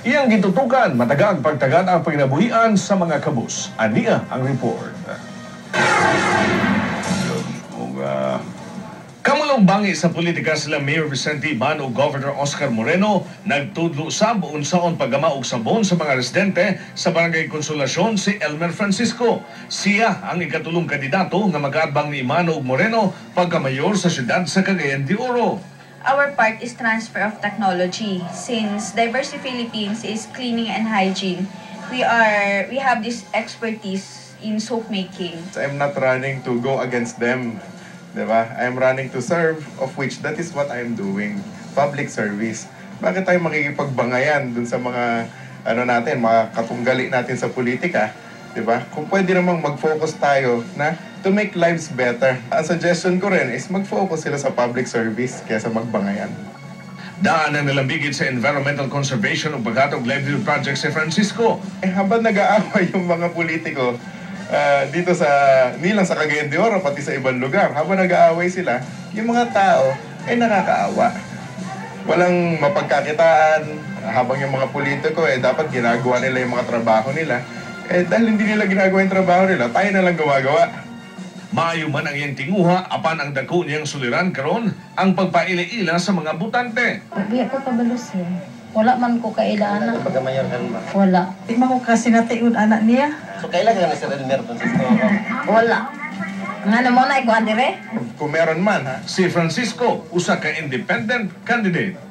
Iyang gitutukan matagang pagtagad ang pagnabuhian sa mga kabus. Aniya ang report. Kamulong bangi sa politika sila Mayor Vicente Iban o Governor Oscar Moreno nagtudlo sa buon saon paggamaog sabon sa mga residente sa Barangay Konsolasyon si Elmer Francisco. Siya ang ikatulong kandidato nga mag-aadbang ni Iban o Moreno pagkamayor sa siyudad sa Cagayan de Oro. Our part is transfer of technology. Since Diversity Philippines is cleaning and hygiene, we have this expertise in soap making. I'm not running to go against them. Diba? I'm running to serve, of which that is what I'm doing. Public service. Bakit tayo makikipagbangayan dun sa mga natin, mga katunggali natin sa politika? Diba? Kung pwede namang mag-focus tayo na to make lives better. Ang suggestion ko rin is mag-focus sila sa public service kaysa magbangayan. Daan ang nalambigit sa environmental conservation o paghatog livelihood project si Francisco. Habang nag-aaway yung mga politiko, dito sa nilang sa Cagayan de Oro pati sa ibang lugar, habang nag-aaway sila, yung mga tao ay nakakaawa. Walang mapagkakitaan habang yung mga politiko dapat ginagawa nila yung mga trabaho nila. Dahil hindi nila ginagawa yung trabaho nila, tayo na lang gumagawa. Maayo man ang iyang tinguha apan ang dako niyang suliran karon ang pagpaila-ila sa mga butante. Biya ko kabalus Wala man ko kailangan. Pagkamayor ka ba? Wala. Di mo ko kasi natiun anak niya. So kailan nga ni Sir Elmer Francisco? Wala. Nga mo na ikuha dire? Kung meron man, ha? Si Francisco, usa ka independent candidate.